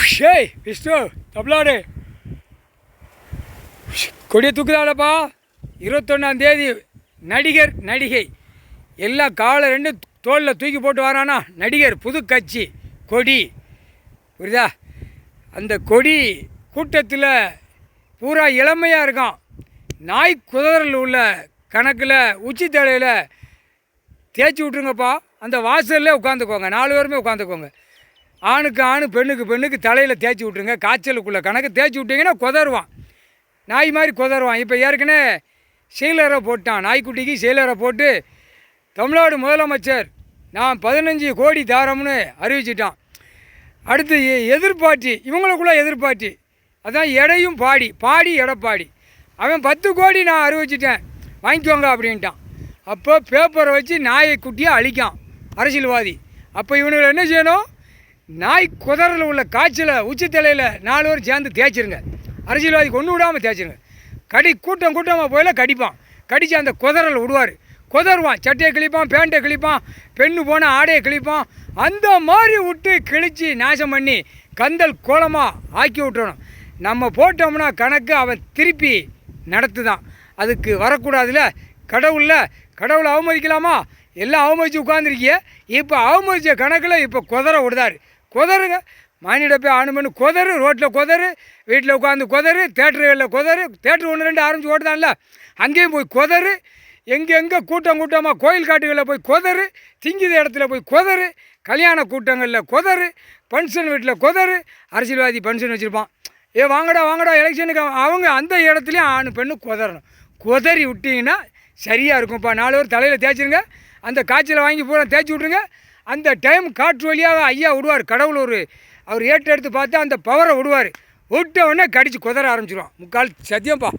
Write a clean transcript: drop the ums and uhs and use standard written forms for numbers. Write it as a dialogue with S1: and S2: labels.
S1: ஏய் விஷ்ணு தமிழ்நாடு கொடியை தூக்குதாடப்பா. 21ஆம் தேதி நடிகர் நடிகை எல்லாம் காலை ரெண்டு தோளில் தூக்கி போட்டு வரானா நடிகர் புது கட்சி கொடி புரியுதா. அந்த கொடி கூட்டத்தில் பூரா இளமையாக இருக்கான். நாய் குதிரையில் உள்ள கணக்கில் உச்சி தலையில் தேய்ச்சி விட்ருங்கப்பா. அந்த வாசலில் உட்காந்துக்கோங்க, 4 பேருமே உட்காந்துக்கோங்க. ஆணுக்கு ஆண் பெண்ணுக்கு பெண்ணுக்கு தலையில் தேய்ச்சி விட்ருங்க. காய்ச்சலுக்குள்ளே கணக்கு தேய்ச்சி விட்டிங்கன்னா குதருவான், நாய் மாதிரி குதருவான். இப்போ ஏற்கனவே செயலரை போட்டான், நாய்க்குட்டிக்கு செயலரை போட்டு தமிழ்நாடு முதலமைச்சர் நான் 15 கோடி தாரம்னு அறிவிச்சிட்டான். அடுத்து எதிர்பார்ட்டி, இவங்களுக்குள்ள எதிர்பார்ட்டி அதான் எடையும் பாடி எடப்பாடி அவன் 10 கோடி நான் அறிவிச்சிட்டேன் வாங்கிக்கோங்க அப்படின்ட்டான். அப்போ பேப்பரை வச்சு நாயை குட்டியாக அழிக்கான் அரசியல்வாதி. அப்போ இவனுங்களை என்ன செய்யணும், நாய் குதறில் உள்ள காய்ச்சலை உச்சி தலையில் 4 பேர் சேர்ந்து தேய்ச்சிருங்க. அரசியல்வாதி கொண்டு விடாமல் தேய்ச்சிருங்க. கூட்டமாக போயில கடிப்பான், கடித்து அந்த குதறல் விடுவார், குதருவான், சட்டையை கிழிப்பான், பேண்ட்டை கிழிப்பான், பெண்ணு போனால் ஆடையை கிழிப்பான். அந்த மாதிரி விட்டு கிழித்து நாசம் பண்ணி கந்தல் கோலமாக ஆக்கி விட்டுறணும். நம்ம போட்டோம்னா கணக்கு அவன் திருப்பி நடத்துதான். அதுக்கு வரக்கூடாதுல. கடவுளை அவமதிக்கலாமா? எல்லாம் அவமதித்து உட்காந்துருக்கிய. இப்போ அவமதித்த கணக்கில் இப்போ குதற விடுதாரு. குதறுங்க, மானிட போய் ஆணுமனு குதறு, ரோட்டில் குதறு, வீட்டில் உட்காந்து குதறு, தேட்டர்களில் குதறு. தேட்டர் 1 2 ஆரம்பித்து ஓட்டுதான்ல, அங்கேயும் போய் குதறு. எங்கெங்கே கூட்டமாக கோயில் காட்டுகளில் போய் குதறு, திங்கித இடத்துல போய் குதறு, கல்யாண கூட்டங்களில் குதறு, ஃபங்க்ஷன் வீட்டில் குதறு. அரசியல்வாதி ஃபங்க்ஷன் வச்சுருப்பான், வாங்கடா எலெக்ஷனுக்கு அவங்க அந்த இடத்துலையும் ஆணு பெண்ணு குதறணும். குதறி விட்டிங்கன்னா சரியாக இருக்கும்ப்பா. 4 பேர் தலையில் தேய்ச்சிருங்க. அந்த காய்ச்சலை வாங்கி பூரா தேய்ச்சி விட்ருங்க. அந்த டைம் காற்று வழியாக ஐயா விடுவார். கடவுள் அவர் ஏற்று எடுத்து பார்த்தா அந்த பவரை விடுவார். விட்ட உடனே கடிச்சு குதற ஆரம்பிச்சிடுவான். முக்கால் சத்தியம்ப்பா.